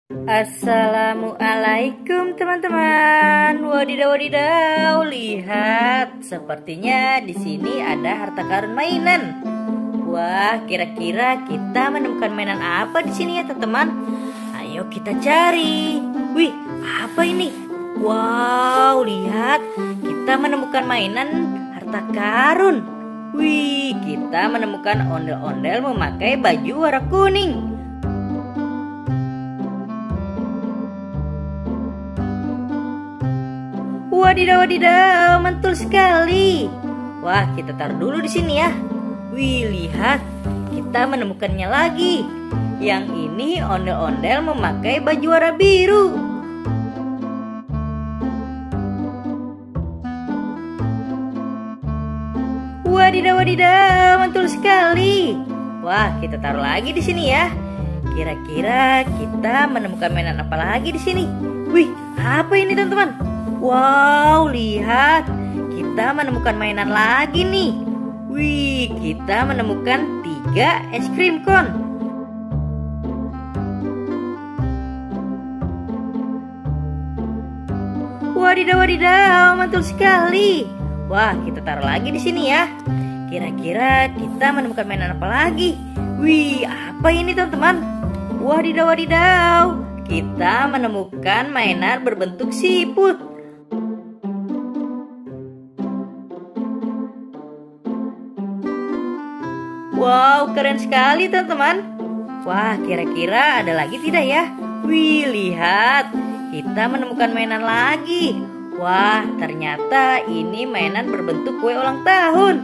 Assalamualaikum teman-teman. Wadidaw wadidaw, lihat, sepertinya di sini ada harta karun mainan. Wah, kira-kira kita menemukan mainan apa di sini ya teman-teman? Ayo kita cari. Wih, apa ini? Wow, lihat, kita menemukan mainan harta karun. Wih, kita menemukan ondel-ondel memakai baju warna kuning. Wadidaw wadidaw, mantul sekali. Wah, kita taruh dulu di sini ya. Wih, lihat, kita menemukannya lagi. Yang ini ondel-ondel memakai baju warna biru. Wadidaw wadidaw, mantul sekali. Wah, kita taruh lagi di sini ya. Kira-kira kita menemukan mainan apa lagi di sini? Wih, apa ini teman-teman? Wow, lihat, kita menemukan mainan lagi nih. Wih, kita menemukan 3 es krim cone. Wadidaw wadidaw, mantul sekali. Wah, kita taruh lagi di sini ya. Kira-kira kita menemukan mainan apa lagi? Wih, apa ini teman-teman? Wadidaw wadidaw, kita menemukan mainan berbentuk siput. Wow, keren sekali teman-teman. Wah, kira-kira ada lagi tidak ya? Wih, lihat, kita menemukan mainan lagi. Wah, ternyata ini mainan berbentuk kue ulang tahun.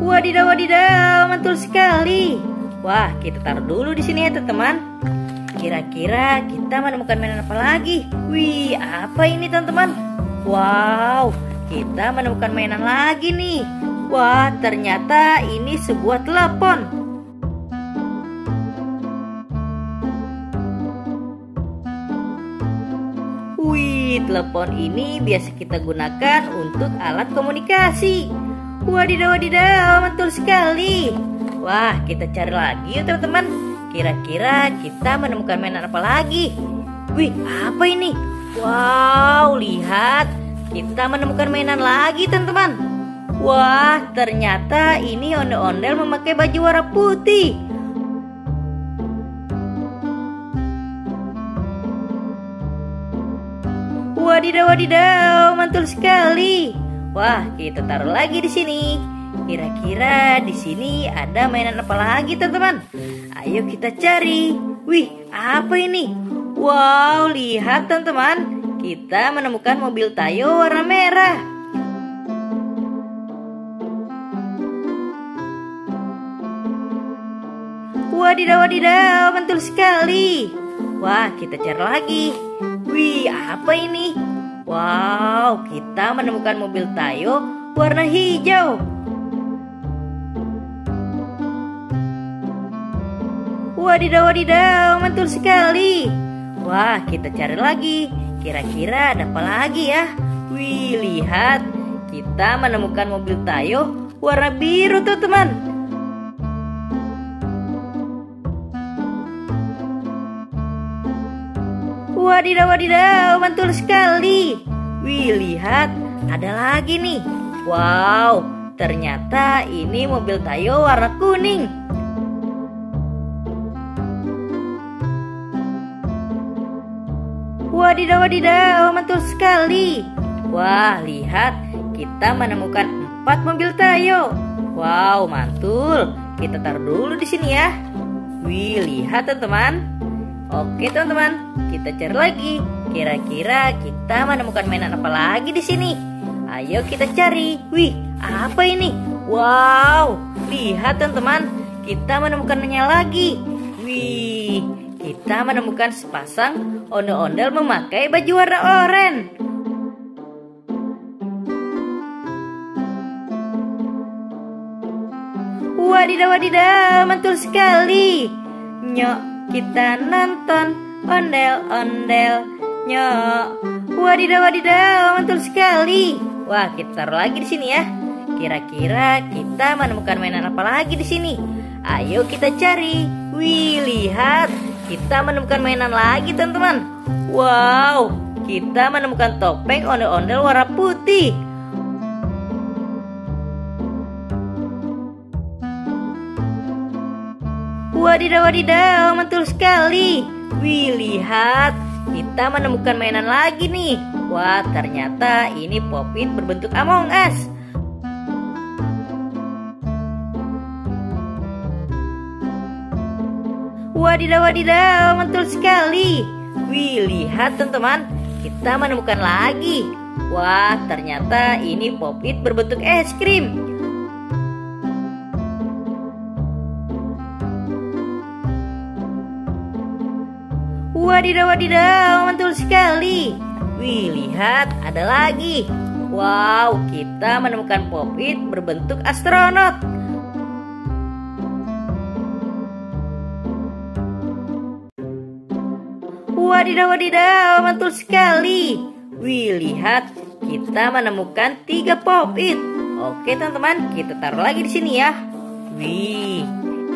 Wadidaw wadidaw, mantul sekali. Wah, kita taruh dulu di sini ya teman-teman. Kira-kira kita menemukan mainan apa lagi? Wih, apa ini teman-teman? Wow, kita menemukan mainan lagi nih. Wah, ternyata ini sebuah telepon. Wih, telepon ini biasa kita gunakan untuk alat komunikasi. Wadidaw wadidaw, mantul sekali. Wah, kita cari lagi yuk teman-teman. Kira-kira kita menemukan mainan apa lagi? Wih, apa ini? Wow, lihat, kita menemukan mainan lagi teman-teman. Wah, ternyata ini ondel-ondel memakai baju warna putih. Wadidaw wadidaw, mantul sekali. Wah, kita taruh lagi di sini. Kira-kira di sini ada mainan apa lagi teman-teman? Ayo kita cari. Wih, apa ini? Wow, lihat teman-teman, kita menemukan mobil Tayo warna merah. Wadidaw wadidaw, mantul sekali. Wah, kita cari lagi. Wih, apa ini? Wow, kita menemukan mobil Tayo warna hijau. Wadidaw wadidaw, mantul sekali. Wah, kita cari lagi. Kira-kira ada apa lagi ya? Wih, lihat, kita menemukan mobil Tayo warna biru tuh teman. Wadidaw wadidaw, mantul sekali. Wih, lihat, ada lagi nih. Wow, ternyata ini mobil Tayo warna kuning. Wadidaw wadidaw, mantul sekali. Wah, lihat, kita menemukan 4 mobil Tayo. Wow, mantul. Kita taruh dulu di sini ya. Wih, lihat teman-teman. Oke teman-teman, kita cari lagi. Kira-kira kita menemukan mainan apa lagi di sini? Ayo kita cari. Wih, apa ini? Wow, lihat teman-teman, kita menemukannya lagi. Wih, kita menemukan sepasang ondel-ondel memakai baju warna oranye. Wadidaw wadidaw, mantul sekali. Nyok, kita nonton ondel-ondel. Nyok. Wadidaw wadidaw, mantul sekali. Wah, kita taruh lagi di sini ya. kira-kira kita menemukan mainan apa lagi di sini? Ayo kita cari. Wih, lihat, kita menemukan mainan lagi, teman-teman. Wow, kita menemukan topeng ondel-ondel warna putih. Wadidaw, wadidaw, mantul sekali. Wih, lihat, kita menemukan mainan lagi nih. Wah, ternyata ini Pop-it berbentuk Among Us. Wadidaw, wadidaw, mantul sekali. Wih, lihat teman-teman, kita menemukan lagi. Wah, ternyata ini Pop-it berbentuk es krim. Wadidaw, wadidaw, mantul sekali. Wih, lihat, ada lagi. Wow, kita menemukan Pop-it berbentuk astronot. Wadidaw, wadidaw, mantul sekali. Wih, lihat, kita menemukan 3 Pop-it. Oke, teman-teman, kita taruh lagi di sini ya. Wih,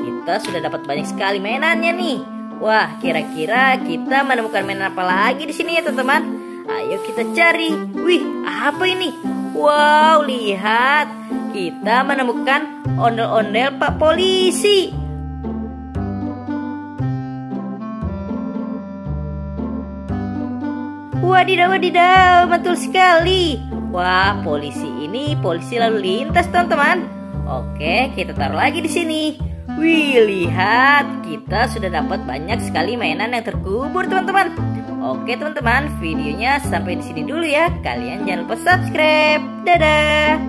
kita sudah dapat banyak sekali mainannya nih. Wah, kira-kira kita menemukan mainan apa lagi di sini ya, teman-teman? Ayo kita cari. Wih, apa ini? Wow, lihat, kita menemukan ondel-ondel Pak Polisi. Wadidaw, wadidaw, betul sekali. Wah, polisi ini polisi lalu lintas, teman-teman. Oke, kita taruh lagi di sini. Wih, lihat, kita sudah dapat banyak sekali mainan yang terkubur, teman-teman. Oke, teman-teman, videonya sampai di sini dulu ya. Kalian jangan lupa subscribe. Dadah.